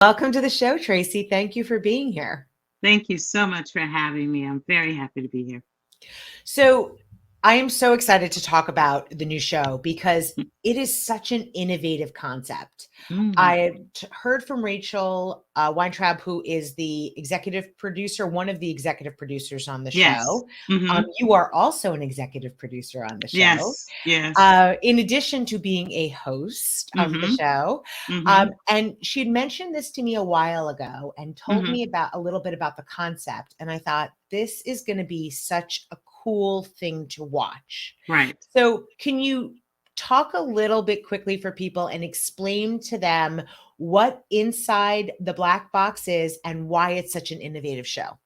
Welcome to the show, Tracey. Thank you for being here. Thank you so much for having me. I'm very happy to be here. So, I am so excited to talk about the new show because it is such an innovative concept. Mm, I heard from Rachel Weintraub, who is the executive producer, one of the executive producers on the yes. show. Hmm. You are also an executive producer on the show, Yes. Yes. in addition to being a host of the Hmm. show. Hmm. And she had mentioned this to me a while ago and told Hmm. me about a little bit about the concept. And I thought, this is going to be such a cool thing to watch. Right. So, can you talk a little bit quickly for people and explain to them what Inside the Black Box is and why it's such an innovative show?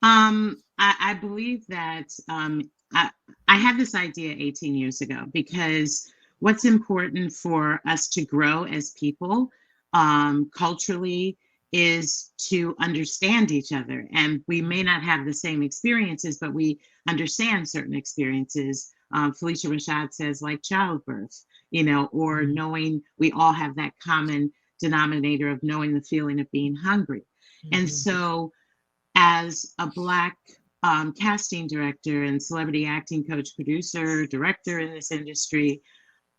I believe that I had this idea 18 years ago because what's important for us to grow as people culturally is to understand each other. And we may not have the same experiences, but we understand certain experiences. Felicia Rashad says, like childbirth, or Mhm, knowing we all have that common denominator of knowing the feeling of being hungry. And mhm, so, as a Black casting director and celebrity acting coach, producer, director in this industry,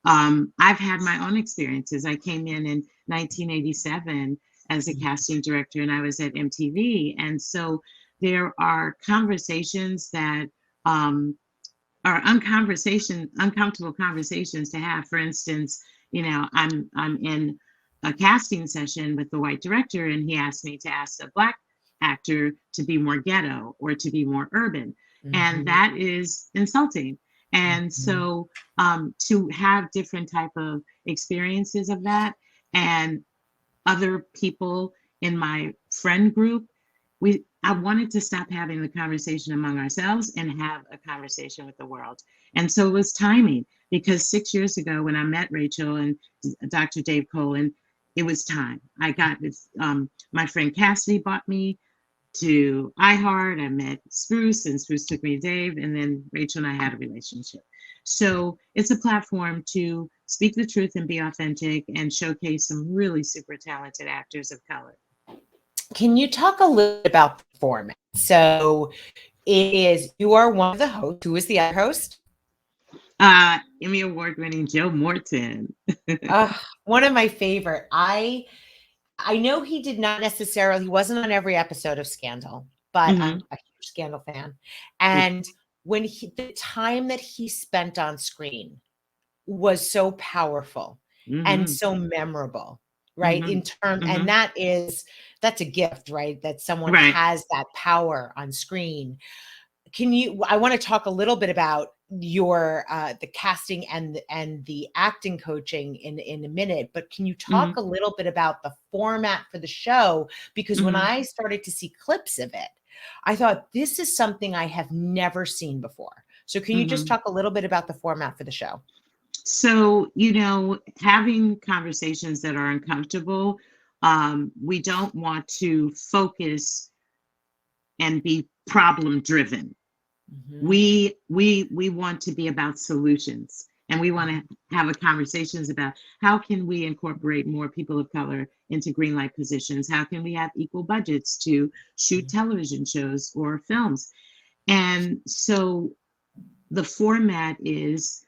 I've had my own experiences. I came in 1987 as a mhm, casting director, and I was at MTV. And so there are conversations that are uncomfortable conversations to have. For instance, I'm in a casting session with the white director, and he asked me to ask a Black actor to be more ghetto or to be more urban, and mhm, that is insulting. And mhm, so to have different type of experiences of that, and other people in my friend group, I wanted to stop having the conversation among ourselves and have a conversation with the world. And so it was timing, because 6 years ago when I met Rachel and Dr. Dave Colin, it was time. I got this. My friend Cassidy bought me to iHeart. I met Spruce, and Spruce took me to Dave, and then Rachel and I had a relationship. So it's a platform to speak the truth and be authentic and showcase some really super talented actors of color. Can you talk a little bit about the format? So, it is you are one of the hosts. Who is the other host? Emmy Award winning Joe Morton. One of my favorite. I know he did not necessarily he wasn't on every episode of Scandal, but I'm Hmm. a huge Scandal fan. And when the time that he spent on screen was so powerful and Hmm. so memorable, right? Hmm. In term and Hmm. that's a gift, right? That someone Right. has that power on screen. I want to talk a little bit about your the casting and the acting coaching in a minute, but can you talk Hmm. a little bit about the format for the show? Because when Hmm. I started to see clips of it, I thought this is something I have never seen before. So can you just Hmm. talk a little bit about the format for the show? So, having conversations that are uncomfortable, we don't want to focus and be problem driven. Mhm, We want to be about solutions, and we want mhm, to have a conversations about how can we incorporate more people of color into green light positions, how can we have equal budgets to shoot mhm, television shows or films. And so the format is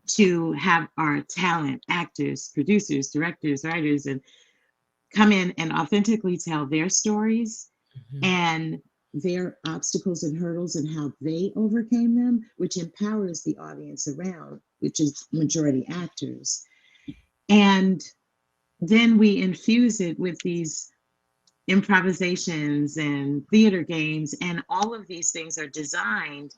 to have our talent, actors, producers, directors, writers, and come in and authentically tell their stories mhm, and their obstacles and hurdles and how they overcame them, which empowers the audience around, which is majority actors. And then we infuse it with these improvisations and theater games, and all of these things are designed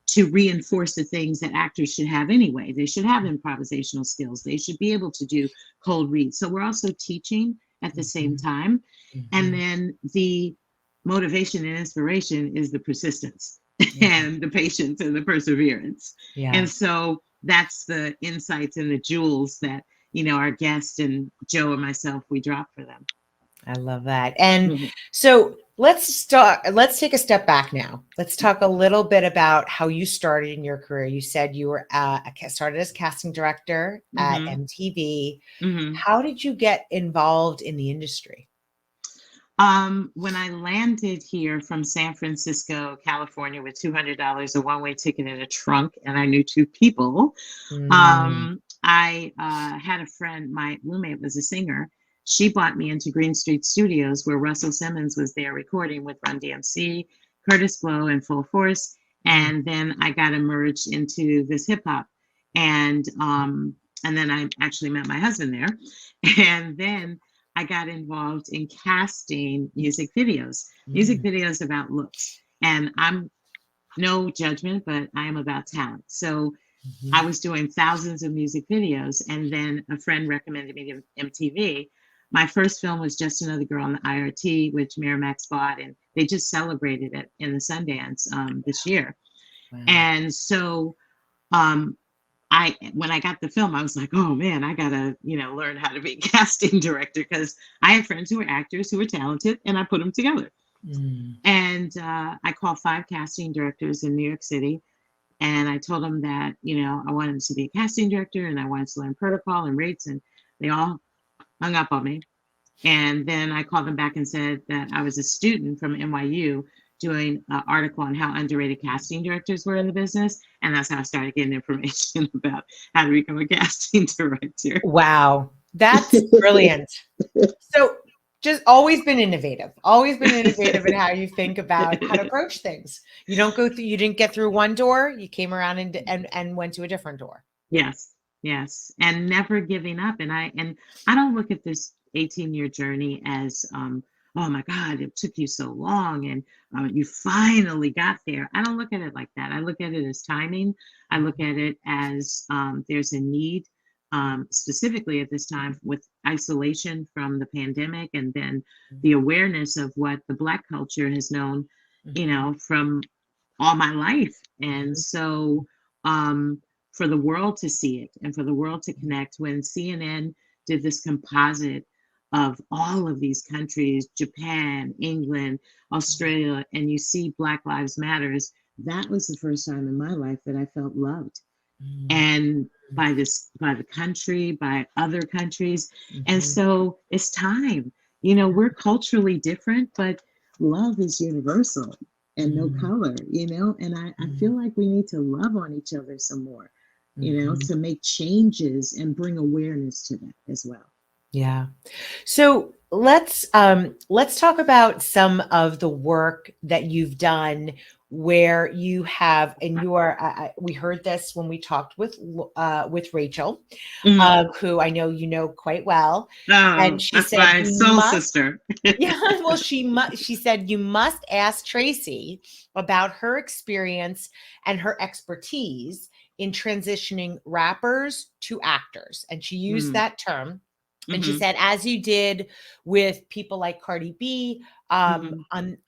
to reinforce the things that actors should have anyway. They should have improvisational skills. They should be able to do cold reads. So we're also teaching at the same mhm, time. And mhm. then the motivation and inspiration is the persistence Yeah, and the patience and the perseverance. And yeah. so that's the insights and the jewels that, our guest and Joe and myself, we drop for them. I love that. And Mhm. so let's take a step back now. Let's talk a little bit about how you started in your career. You said you were started as casting director at Mhm. MTV. Mhm. How did you get involved in the industry? When I landed here from San Francisco, California, with $200, a one-way ticket in a trunk, and I knew two people, Mm, I had a friend. My roommate was a singer. She brought me into Green Street Studios, where Russell Simmons was there recording with Run DMC, Curtis Blow, and Full Force. mm, And then I got immersed into this hip hop, and then I actually met my husband there, and then I got involved in casting music mm, videos about looks. And I'm no judgment, but I am about talent. So I mhm. was doing thousands of music videos, and then a friend recommended me to MTV. My first film was Just Another Girl on the IRT, which Miramax bought, and they just celebrated it in the Sundance this year. Wow. And so um, I when I got the film, I was like, oh man, I gotta, learn how to be a casting director, because I had friends who were actors who were talented, and I put them together. Mm, And I called 5 casting directors in New York City, and I told them that, I wanted to be a casting director and I wanted to learn protocol and rates, and they all hung up on me. And then I called them back and said that I was a student from NYU doing an article on how underrated casting directors were in the business. And that's how I started getting information about how to become a casting director. wow. That's brilliant. So just always been innovative in how you think about how to approach things. You didn't get through one door, you came around and went to a different door. Yes, yes, and never giving up. And I don't look at this 18-year journey as oh my God, it took you so long, and you finally got there. I don't look at it like that. I look at it as timing. I look at it as there's a need, specifically at this time with isolation from the pandemic, and then the awareness of what the Black culture has known, Mhm, from all my life. And mhm, so for the world to see it and for the world to mhm, connect, when CNN did this composite of all of these countries, Japan, England, Australia, and you see Black Lives Matters, that was the first time in my life that I felt loved. mhm, And by the country, by other countries. And mhm. so it's time. We're culturally different, but love is universal and no Mhm, color, and I mhm, feel like we need to love on each other some more, mhm. to make changes and bring awareness to that as well. Yeah. So let's talk about some of the work that you've done where you have and you are we heard this when we talked with Rachel, Mhm. who I know you know quite well, and Oh, she that's said my you soul must sister. yeah, well, she said you must ask Tracy about her experience and her expertise in transitioning rappers to actors. And she used Mm, that term. And she hmm said, as you did with people like Cardi B, hmm on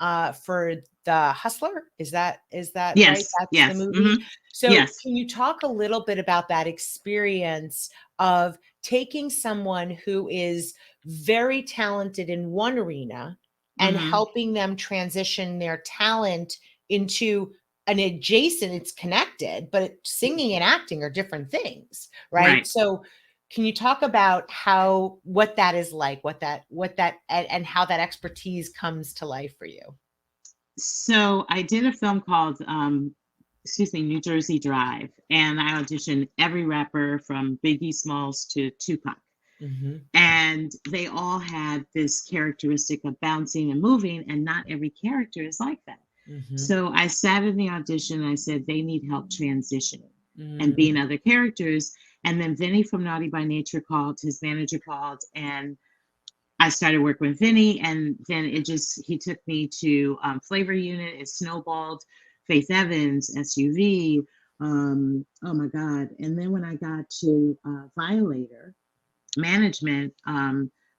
for the Hustler, is that right? Yes, That's the yes, movie. So yes. can you talk a little bit about that experience of taking someone who is very talented in one arena and hmm helping them transition their talent into an adjacent it's connected but singing and acting are different things, right? Right. So can you talk about how what that is like, what that and how that expertise comes to life for you? So I did a film called, New Jersey Drive, and I auditioned every rapper from Biggie Smalls to Tupac. Mhm, And they all had this characteristic of bouncing and moving, and not every character is like that. mhm, So I sat in the audition, I said, they need help transitioning and mm, being other characters. And then Vinny from Naughty by Nature called, his manager called, and I started working with Vinny, and then he took me to Flavor Unit. It snowballed. Faith Evans, SUV. Oh my God. And then when I got to Violator Management,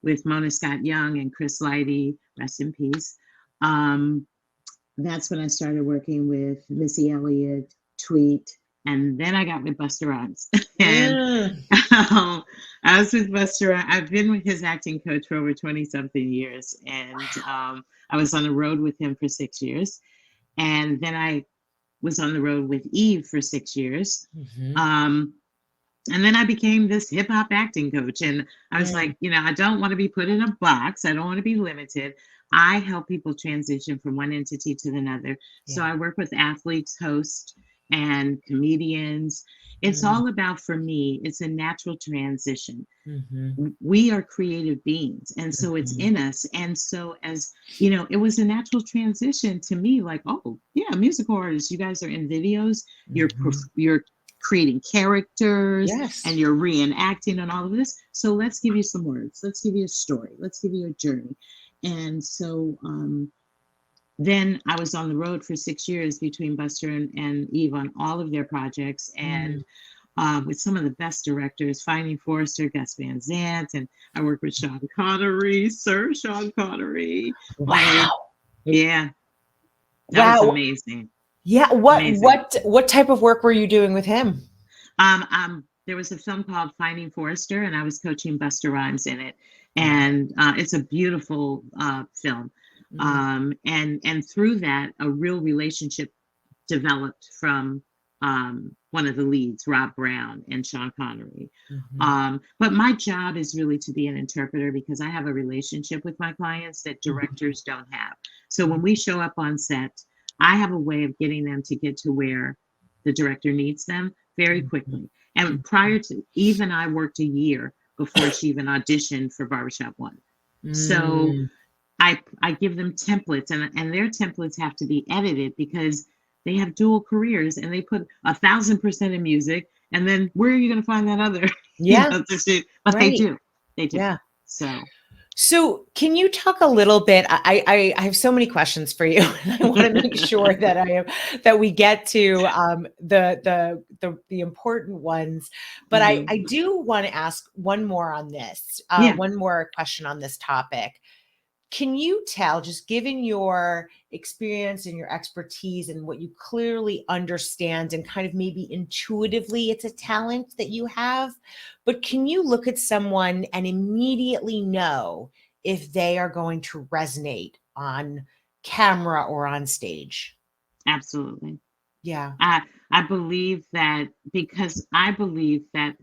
with Mona Scott Young and Chris Lighty, rest in peace, um, that's when I started working with Missy Elliott, Tweet. And then I got with Busta Rhymes. And Mm, I was with Busta Rhymes. I've been with his acting coach for over 20 something years. And I was on the road with him for 6 years. And then I was on the road with Eve for 6 years. mhm, Um, and then I became this hip hop acting coach. And I was mm, like, I don't want to be put in a box. I don't want to be limited. I help people transition from one entity to another. So yeah. I work with athletes, hosts, and comedians. It's Mm, all about, for me, it's a natural transition. mhm, We are creative beings, and so it's mhm, in us. And so, as it was a natural transition to me, like, oh yeah, musical artists, you guys are in videos, mhm. you're creating characters, and Yes. you're reenacting and all of this. So let's give you some words, let's give you a story, let's give you a journey. And so then I was on the road for 6 years between Buster and Eve on all of their projects, and Mm, with some of the best directors, Finding Forrester, Gus Van Sant, and I worked with Sean Connery, Sir Sean Connery. Oh, wow. yeah, that was Wow. amazing, Yeah. amazing. What type of work were you doing with him? There was a film called Finding Forrester, and I was coaching Buster Rhymes in it, Wow. and it's a beautiful film. Mm, And through that, a real relationship developed from one of the leads, Rob Brown and Sean Connery. mhm, But my job is really to be an interpreter because I have a relationship with my clients that mhm, directors don't have. So when mhm, we show up on set, I have a way of getting them to get to where the director needs them very mhm, quickly. And mhm. prior to, Eve and I worked a year before she even auditioned for Barbershop One. So Mm, I give them templates, and their templates have to be edited because they have dual careers and they put 1,000% in music. And then where are you going to find that other, yeah. to shoot? But they Right. do, they do. Yeah. So So, can you talk a little bit? I have so many questions for you, and I want to make sure that that we get to the important ones. But mhm. I do want to ask one more on this, Yeah, one more question on this topic. Can you tell, just given your experience and your expertise and what you clearly understand, and kind of maybe intuitively it's a talent that you have, but can you look at someone and immediately know if they are going to resonate on camera or on stage? absolutely. Yeah. I believe that because I believe that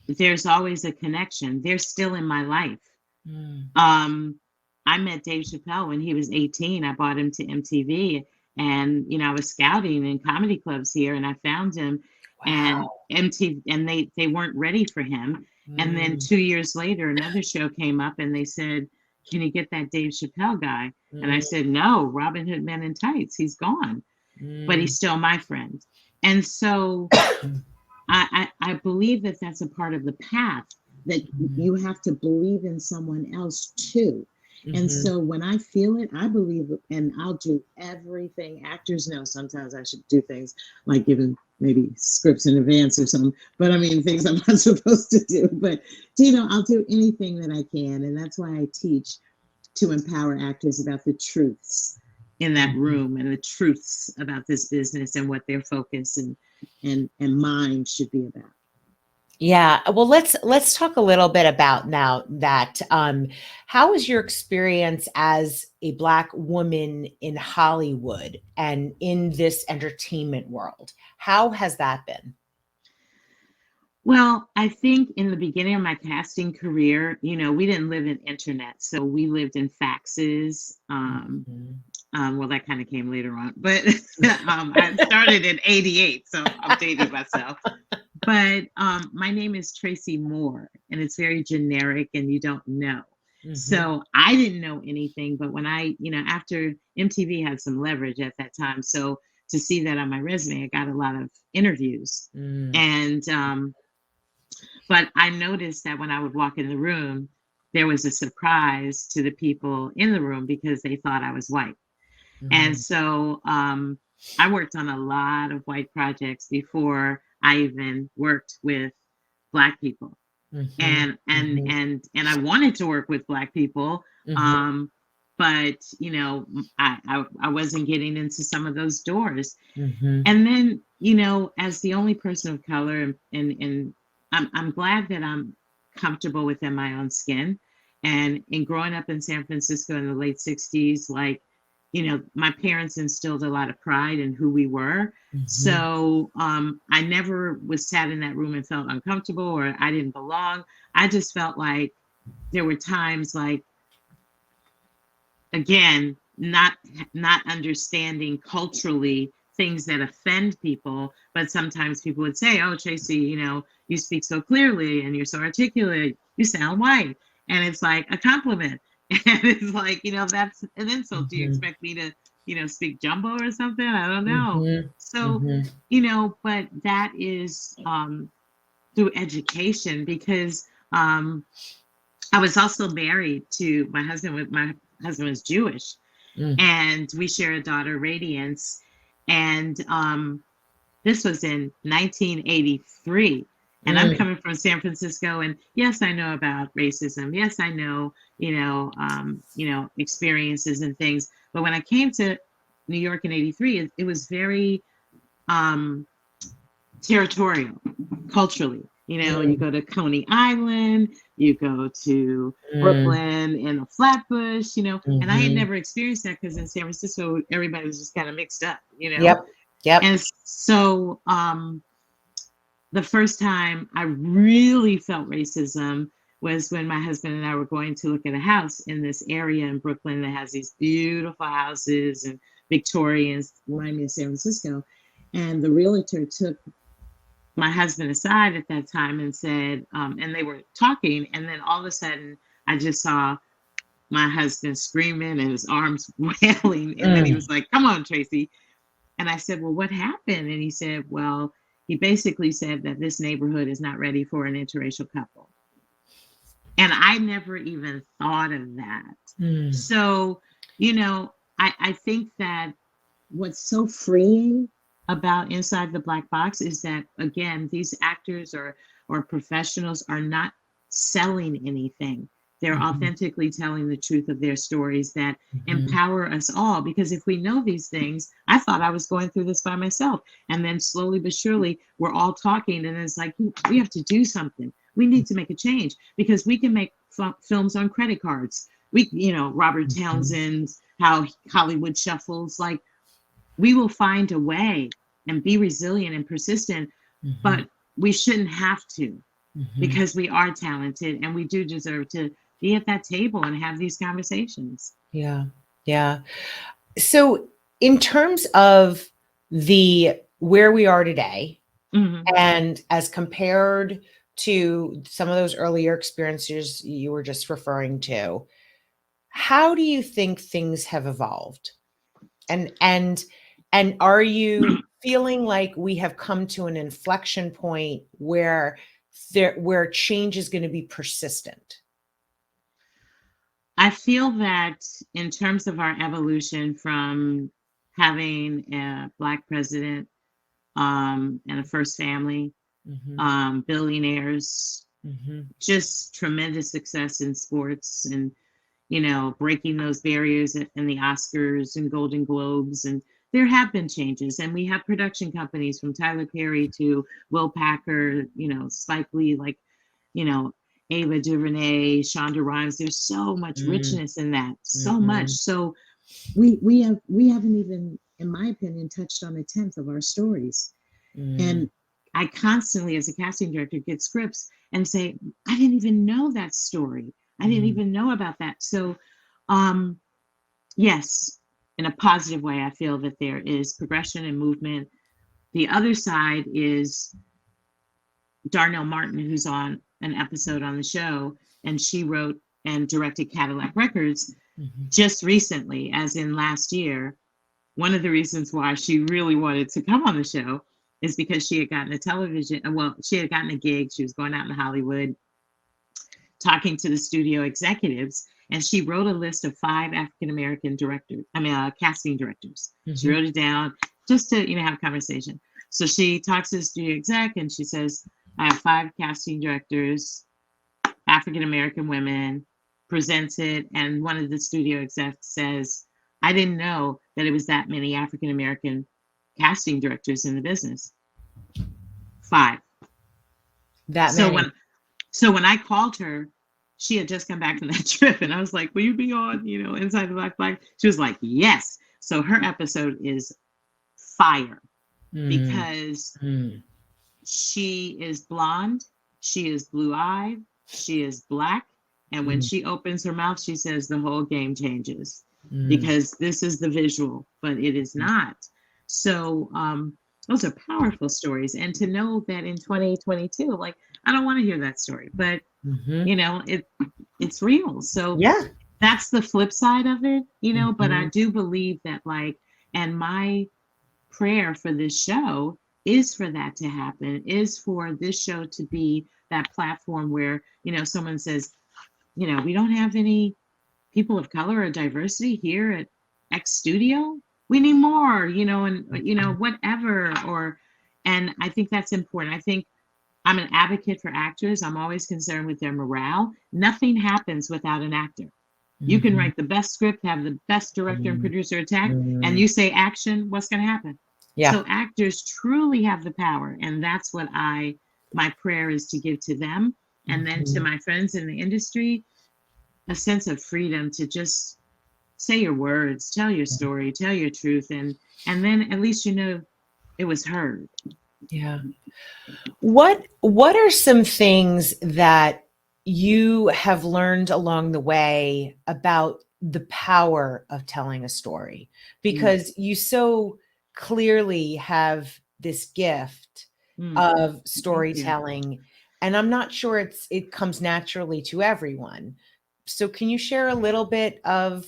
there's always a connection. They're still in my life. Mm. Um, I met Dave Chappelle when he was 18. I brought him to MTV, and I was scouting in comedy clubs here, and I found him, and Wow. MTV, and they weren't ready for him. And then Mm, 2 years later, another show came up, and they said, "Can you get that Dave Chappelle guy?" And I mm, said, "No, Robin Hood Men in Tights. He's gone, but mm, he's still my friend." And so I believe that that's a part of the path, that mm, you have to believe in someone else too. And mhm. so when I feel it, I believe it, and I'll do everything. Actors know sometimes I should do things like giving maybe scripts in advance or something, but I mean things I'm not supposed to do. But I'll do anything that I can, and that's why I teach to empower actors about the truths in that Mhm. room and the truths about this business and what their focus and mind should be about. Yeah, well, let's talk a little bit about now that how was your experience as a Black woman in Hollywood and in this entertainment world? How has that been? Well, I think in the beginning of my casting career, we didn't live in internet, so we lived in faxes. Mhm. Well, that kind of came later on, but I started in '88, so I'm dating myself. But my name is Tracey Moore, and it's very generic, and you don't know. Mhm. So I didn't know anything, but when after MTV had some leverage at that time, so to see that on my resume, I got a lot of interviews, Mm. and but I noticed that when I would walk in the room, there was a surprise to the people in the room because they thought I was white. And Mhm. so I worked on a lot of white projects before I even worked with Black people. Mhm. Mhm. And I wanted to work with Black people, Mhm. um, but I wasn't getting into some of those doors. Mhm. And then as the only person of color, and I'm glad that I'm comfortable within my own skin. And in growing up in San Francisco in the late 60s, like, my parents instilled a lot of pride in who we were. Mhm. So I never was sat in that room and felt uncomfortable or I didn't belong. I just felt like there were times like, again, not understanding culturally things that offend people, but sometimes people would say, "Oh, Tracy, you speak so clearly and you're so articulate. You sound white," and it's like a compliment. And it's like, that's an insult. Do you Mhm. expect me to, speak jumbo or something? I don't know. Mhm. So, Mhm. but that is through education, because I was also married to my husband. My husband was Jewish, Mm. and we share a daughter, Radiance. And this was in 1983. And I'm Mm. coming from San Francisco, and yes, I know about racism. Yes, I know, experiences and things. But when I came to New York in '83, it was very um, territorial culturally. You Mm. go to Coney Island, you go to Mm. Brooklyn in a Flatbush, and I had Mhm. never experienced that because in San Francisco, everybody was just kind of mixed up. Yep. Yep. And so the first time I really felt racism was when my husband and I were going to look at a house in this area in Brooklyn that has these beautiful houses and Victorians, remind me of San Francisco. And the realtor took my husband aside at that time and said, and they were talking, and then all of a sudden I just saw my husband screaming and his arms wailing, and then he Mm. was like, "Come on, Tracy." And I said, "Well, what happened?" And he said, "Well, he basically said that this neighborhood is not ready for an interracial couple." And I never even thought of that. Mm. So, I think that what's so freeing about Inside the Black Box is that, again, these actors or professionals are not selling anything. They're Mhm. authentically telling the truth of their stories that Mhm. empower us all. Because if we know these things, I thought I was going through this by myself. And then slowly but surely, we're all talking, and it's like, we have to do something. We need to make a change because we can make films on credit cards. Robert Mhm. Townsend's How Hollywood Shuffles, like, we will find a way and be resilient and persistent, Mhm. but we shouldn't have to, Mhm. because we are talented and we do deserve to be at that table and have these conversations. Yeah. Yeah. So, in terms of the where we are today, Hmm. and as compared to some of those earlier experiences you were just referring to, how do you think things have evolved? And are you feeling like we have come to an inflection point where change is going to be persistent? I feel that in terms of our evolution from having a Black president, and a first family, Mhm. billionaires, Mhm. just tremendous success in sports, and breaking those barriers in the Oscars and Golden Globes. And there have been changes. And we have production companies from Tyler Perry to Will Packer, Spike Lee, like, you know, Ava DuVernay, Shonda Rhimes. There's so much Mm. richness in that, so much. Mhm. So we haven't even, in my opinion, touched on a tenth of our stories. Mm. And I constantly, as a casting director, get scripts and say, I didn't even know that story. I didn't Mhm. even know about that. So, um, yes, in a positive way, I feel that there is progression and movement. The other side is Darnell Martin, who's on an episode on the show, and she wrote and directed Cadillac Records Mhm. just recently, as in last year. One of the reasons why she really wanted to come on the show is because she had gotten a she had gotten a gig. She was going out in Hollywood talking to the studio executives, and she wrote a list of 5 African American casting directors. She Mhm. wrote it down just to, have a conversation. So she talks to the studio exec and she says, I have 5 casting directors, African American women, presents it, and one of the studio execs says, I didn't know that it was that many African American casting directors in the business. 5. That So many. when I called her, she had just come back from that trip, and I was like, "Will you be on, Inside the Black Flag?" She was like, "Yes." So her episode is fire Mm, because mm, she is blonde, she is blue-eyed, she is black, and when mm, she opens her mouth, she says the whole game changes mm, because this is the visual, but it is not. So those are powerful stories, and to know that in 2022, like I don't want to hear that story, but mhm. it's real. So Yeah. that's the flip side of it, but I Mhm, do believe that, like, and my prayer for this show is for that to happen, is for this show to be that platform where, someone says, we don't have any people of color or diversity here at X studio. We need more, and mhm, whatever. And I think that's important. I think I'm an advocate for actors. I'm always concerned with their morale. Nothing happens without an actor. You can mhm, write the best script, have the best director and mm, producer attack, and mm. you say action, what's going to happen? Yeah. So actors truly have the power, and that's what my prayer is to give to them, and then to Mhm. my friends in the industry, a sense of freedom to just say your words, tell your story, tell your truth, and then at least it was heard. Yeah. What are some things that you have learned along the way about the power of telling a story? Mm, Because you so clearly have this gift mm, of thank you. storytelling, and I'm not sure it comes naturally to everyone. So can you share a little bit of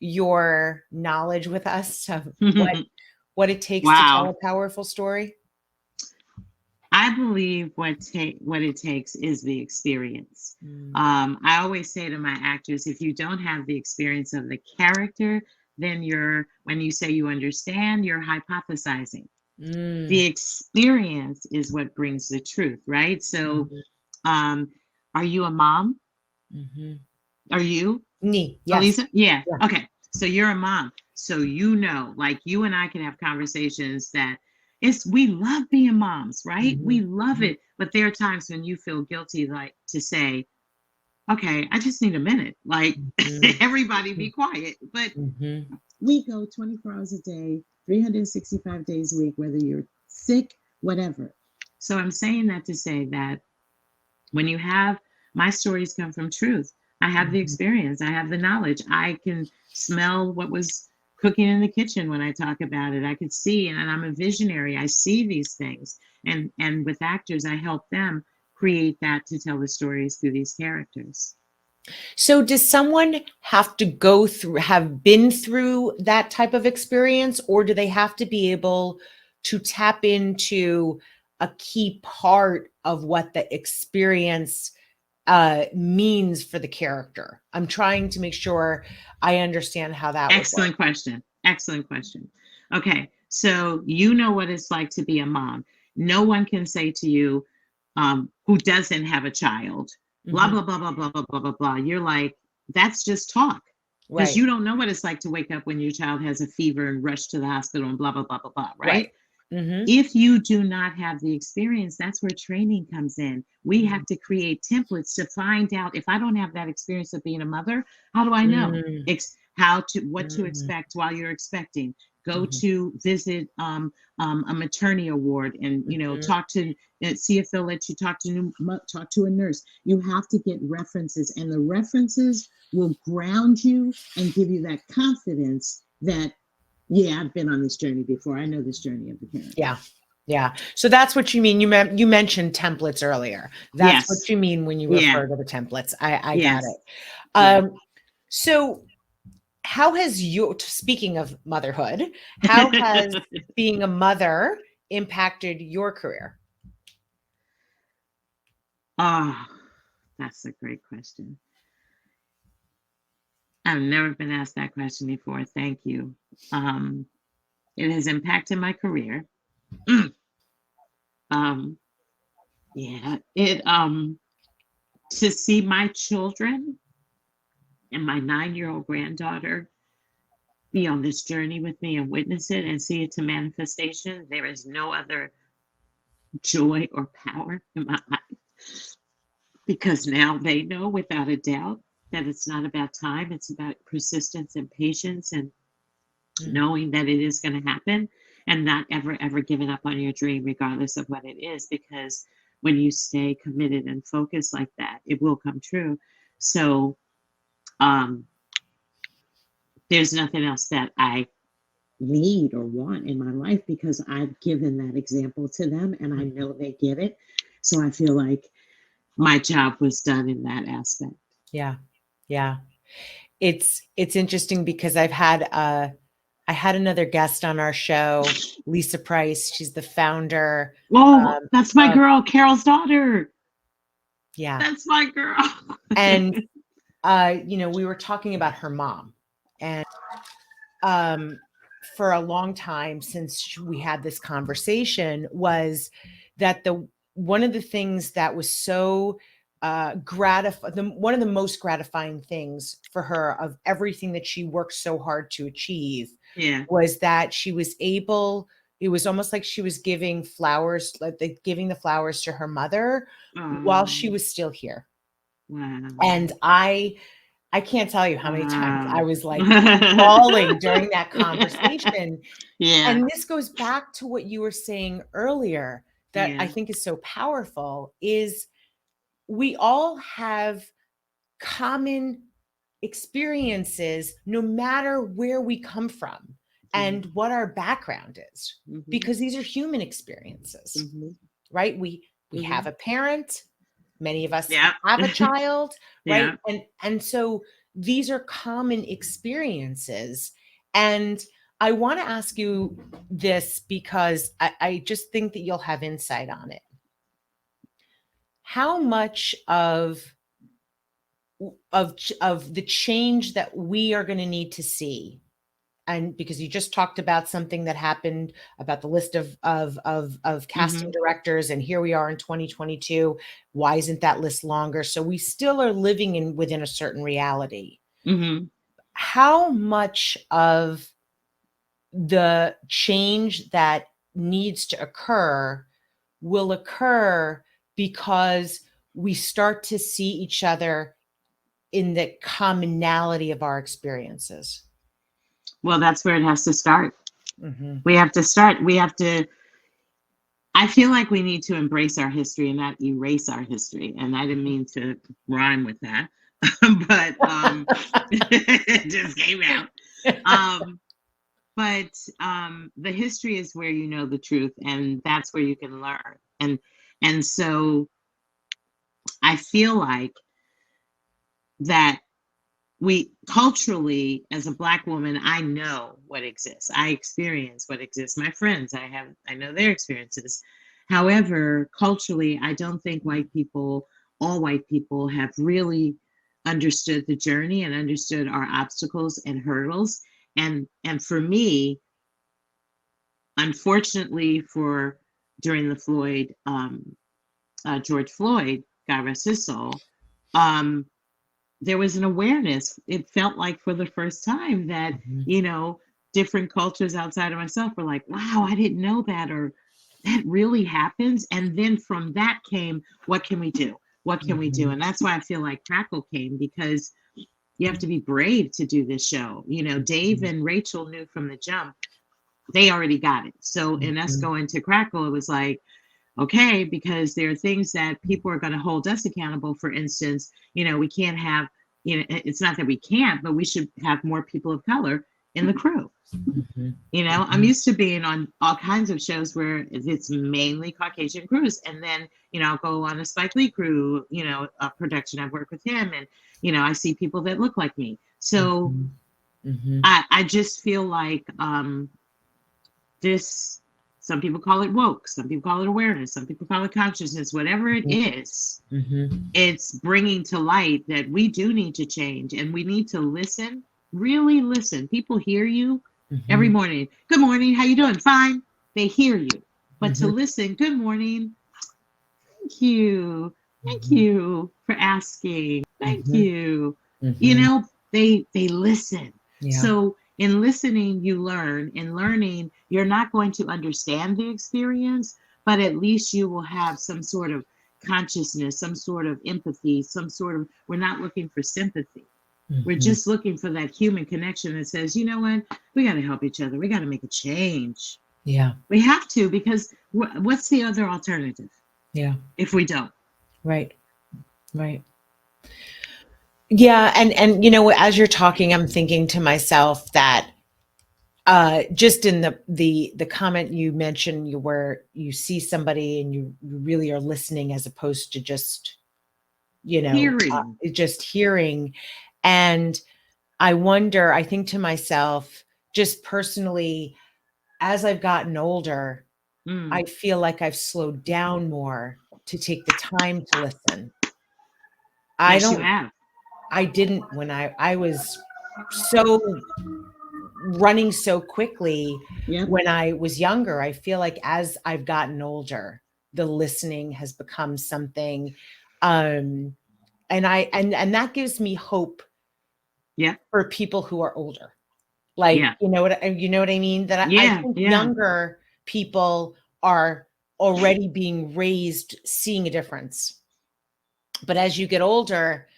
your knowledge with us of what it takes to tell Wow. a powerful story? I believe what it takes is the experience. Mm, I always say to my actors, if you don't have the experience of the character, then when you say you understand, you're hypothesizing. The mm, experience is what brings the truth, right? So, mhm, um, are you a mom? mhm. Are you, Yes. Alisa? Yeah. Yeah. Okay. So you're a mom. So like you and I can have conversations that we love being moms, right? We Mhm, love mhm, it. But there are times when you feel guilty, like to say, okay, I just need a minute. Like mhm, everybody be mhm, quiet. But mhm. we go 24 hours a day, 365 days a week, whether you're sick, whatever. So I'm saying that to say that when you have my stories come from truth, I have the Mhm. experience, I have the knowledge, I can smell what was cooking in the kitchen when I talk about it. I could see, and I'm a visionary. I see these things. And with actors, I help them create that to tell the stories through these characters. So does someone have to have been through that type of experience, or do they have to be able to tap into a key part of what the experience means for the character? I'm trying to make sure I understand how that would work. Excellent question. Excellent question. Okay, so you know what it's like to be a mom. No one can say to you, who doesn't have a child, blah, Mhm. blah, blah, blah, blah, blah, blah, blah, blah. You're like, that's just talk. Because Right. you don't know what it's like to wake up when your child has a fever and rush to the hospital and blah, blah, blah, blah, blah, Right. right? Mhm. If you do not have the experience, that's where training comes in. We Mm. have to create templates to find out, if I don't have that experience of being a mother, how do I know? Mm. What to Mm. expect while you're expecting. Go Mhm. to visit a maternity award, and Mhm. talk to see if they'll let you talk to a nurse. You have to get references, and the references will ground you and give you that confidence that, yeah, I've been on this journey before. I know this journey of the parent. Yeah. Yeah. So that's what you mean. You mentioned templates earlier. That's what Yes. you mean when you Yeah. refer to the templates. I got Yes. it. Yeah. So how has speaking of motherhood, how has being a mother impacted your career? Oh, that's a great question. I've never been asked that question before. Thank you. Um, it has impacted my career. Mm. Um, yeah. It To see my children and my 9-year-old granddaughter be on this journey with me and witness it and see it to manifestation, there is no other joy or power in my life, because now they know without a doubt that it's not about time, it's about persistence and patience and knowing that it is going to happen, and not ever giving up on your dream regardless of what it is, because when you stay committed and focused like that, it will come true. So um there's nothing else that I need or want in my life, because I've given that example to them and I know they get it. So I feel like my job was done in that aspect. Yeah. Yeah. It's interesting because I had another guest on our show, Lisa Price. She's the founder. Oh, that's my Of, girl, Carol's daughter. yeah. That's my girl. And, we were talking about her mom, and for a long time since we had this conversation was that one of the things that was so one of the most gratifying things for her of everything that she worked so hard to achieve Yeah. was that she was able, it was almost like she was giving flowers, giving the flowers to her mother while she was still here. Wow. And I can't tell you how many times I was like Wow. bawling during that conversation. Yeah. And this goes back to what you were saying earlier that I Yeah. think is so powerful is we all have common experiences no matter where we come from and what our background is, Mhm. because these are human experiences, Mhm. right? We have a parent, many of us Yeah. have a child, right? Yeah. And so these are common experiences. And I want to ask you this because I just think that you'll have insight on it. How much of the change that we are going to need to see, and because you just talked about something that happened about the list of casting Mhm. directors, and here we are in 2022, why isn't that list longer? So we still are living within a certain reality. Mhm. How much of the change that needs to occur will occur because we start to see each other in the commonality of our experiences? Well, that's where it has to start. Mm-hmm. We have to start. We have to. I feel like we need to embrace our history and not erase our history. And I didn't mean to rhyme with that, but it just came out. But the history is where you know the truth, and that's where you can learn. And so I feel like that we culturally, as a Black woman, I know what exists. I experience what exists. My friends, I know their experiences. However, culturally, I don't think all white people have really understood the journey and understood our obstacles and hurdles. And for me, unfortunately, for during the George Floyd, God rest his soul, um, there was an awareness. It felt like for the first time that, Mhm. different cultures outside of myself were like, wow, I didn't know that, or that really happens. And then from that came, what can we do? What can we do? Mhm. And that's why I feel like Crackle came, because you have to be brave to do this show. Dave and Rachel knew from the jump, they already got it. So in us Mhm. going to Crackle, it was like, okay, because there are things that people are going to hold us accountable. For instance, we can't have, it's not that we can't, but we should have more people of color in the crew. Mhm. I'm used to being on all kinds of shows where it's mainly Caucasian crews. And then, I'll go on a Spike Lee crew, a production. I've worked with him, and, I see people that look like me. So Mhm. Mhm. I just feel like this, some people call it woke, some people call it awareness, some people call it consciousness, whatever it is, Mhm. it's bringing to light that we do need to change, and we need to listen, really listen. People hear you every Mhm. morning. Good morning, how you doing? Fine. They hear you. But to Mhm. listen, good morning, thank you. Thank Mhm. you for asking. Thank Mhm. you. Mhm. They listen. Yeah. So In listening, you learn. In learning, you're not going to understand the experience, but at least you will have some sort of consciousness, some sort of empathy, some sort of, we're not looking for sympathy. We're Mhm. just looking for that human connection that says, you know what, we got to help each other. We got to make a change. Yeah. We have to, because what's the other alternative Yeah. if we don't? Right. Right. Yeah, and as you're talking, I'm thinking to myself that just in the comment you mentioned, where you see somebody and you really are listening as opposed to just Hearing. just hearing. And I think to myself, just personally, as I've gotten older, Mm. I feel like I've slowed down more to take the time to listen. I Yes, you don't have. I didn't when I was so running so quickly Yep. when I was younger. I feel like as I've gotten older, the listening has become something, um, and that gives me hope Yep. for people who are older. Like, Yeah. you know what I mean? That I Yeah. think Yeah. younger people are already being raised seeing a difference. But as you get older,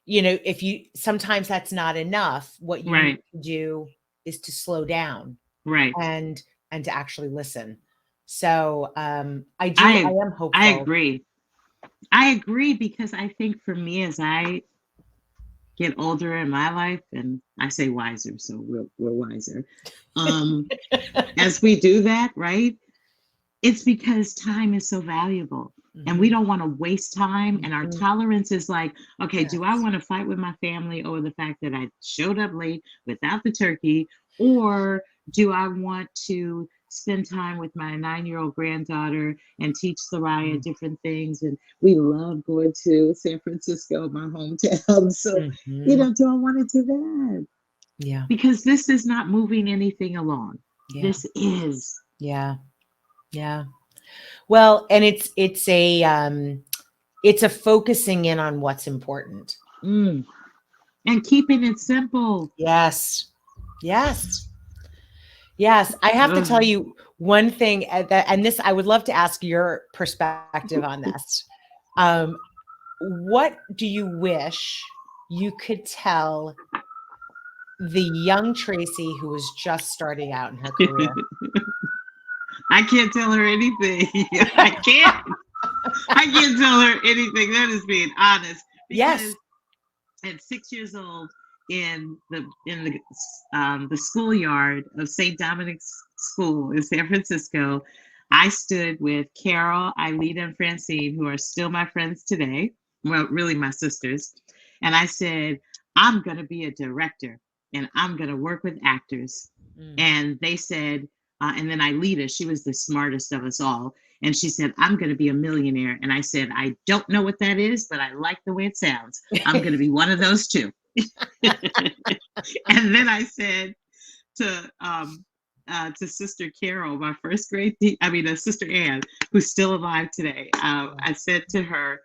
if you sometimes that's not enough. What you need Right. to do is to slow down Right. and to actually listen. So I I am I hopeful. agree. I agree, because I think for me, as I get older in my life, and I say wiser, so we're wiser. Um, as we do that, right? It's because time is so valuable, and we Mhm, don't want to waste time. And our mhm. tolerance is like, okay, do I Yes. want to fight with my family over the fact that I showed up late without the turkey? Or do I want to spend time with my 9-year-old granddaughter and teach Soraya Mm, different things? And we love going to San Francisco, my hometown. So, mhm. do I want to do that? Yeah, Because this is not moving anything along. yeah, This is. yeah, yeah. Well, and it's a focusing in on what's important. Mm. And keeping it simple. Yes. Yes. Yes, I have to Ugh. tell you one thing, and this I would love to ask your perspective on this. Um, what do you wish you could tell the young Tracy who was just starting out in her career? I can't tell her anything. I can't. I can't tell her anything. That is being honest. Yes. Because at 6 years old, in the schoolyard of St. Dominic's School in San Francisco, I stood with Carol, Ailita, and Francine, who are still my friends today. Well, really my sisters. And I said, I'm going to be a director and I'm going to work with actors. Mm. And they said, and then Ailita, she was the smartest of us all. And she said, I'm going to be a millionaire. And I said, I don't know what that is, but I like the way it sounds. I'm going to be one of those two. And then I said to Sister Carol, my first grade, Sister Ann, who's still alive today. I said to her,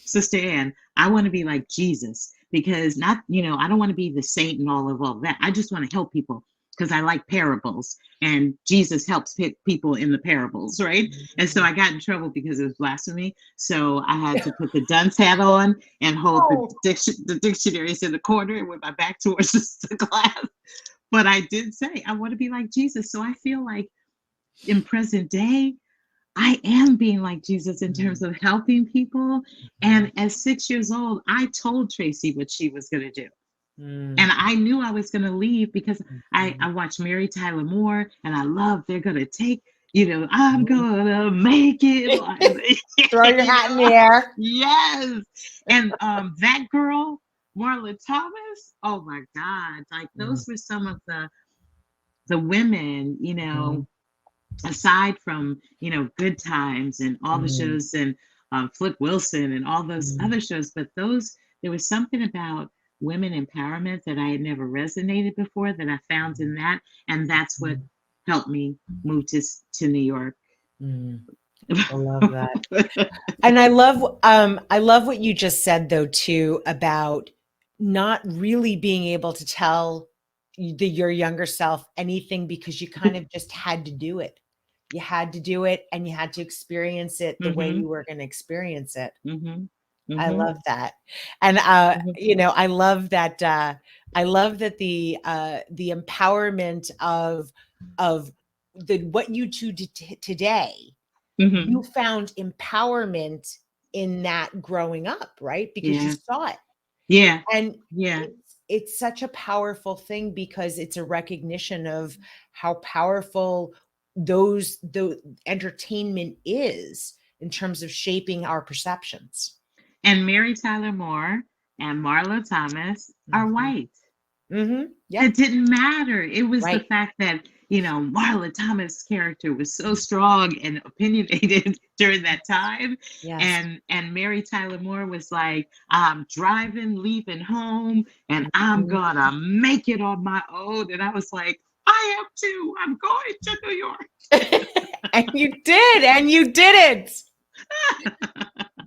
Sister Ann, I want to be like Jesus, because not, I don't want to be the saint and all of that. I just want to help people because I like parables, and Jesus helps people in the parables, right? And so Mhm. I got in trouble because it was blasphemy. So I had to put the dunce hat on and hold the, Oh, the dictionaries in the corner with my back towards the class. But I did say I want to be like Jesus. So I feel like in present day, I am being like Jesus in terms mhm, of helping people. mhm, And at 6 years old, I told Tracy what she was going to do. mm, And I knew I was going to leave because I mhm, watched Mary Tyler Moore, and I love they're going to take, I'm mhm. going to make it. Throw your hat in the air. Yes. And that girl, Marla Thomas, oh my God. Like Mm, those were some of the women, mhm, aside from Good Times and all the mhm, shows, and Flip Wilson and all those mhm, other shows, but those there was something about women empowerment that I had never resonated before that I found in that, and that's what mhm, helped me move to New York. mhm. I love that. And I love what you just said though too about not really being able to tell your younger self anything because you kind of just had to do it. You had to do it and you had to experience it the way Mhm. you were going to experience it. Mhm. I Mhm. love that. And Mhm. I love that the empowerment of the what you do today, you Mhm. found empowerment in that growing up, right? Because you Yeah. saw it. Yeah. And Yeah. it's such a powerful thing because it's a recognition of how powerful the entertainment is in terms of shaping our perceptions. And Mary Tyler Moore and Marlo Thomas are Mhm. white. Yep. It didn't matter. It was the Right. fact that, Marla Thomas' character was so strong and opinionated during that time. Yes. And Mary Tyler Moore was like, I'm driving, leaving home, and I'm Mhm. gonna make it on my own. And I was like, I am too. I'm going to New York. And you did, and you did it.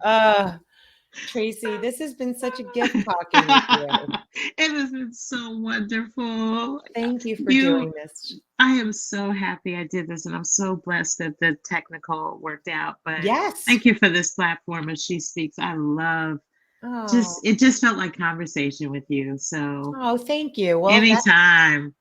Uh, Tracy, this has been such a gift talking with you. It has been so wonderful. Thank you for You doing this. I am so happy I did this, and I'm so blessed that the technical worked out. But Yes. thank you for this platform as She Speaks. I love Oh, it just felt like conversation with you. So oh, thank you. Well, anytime.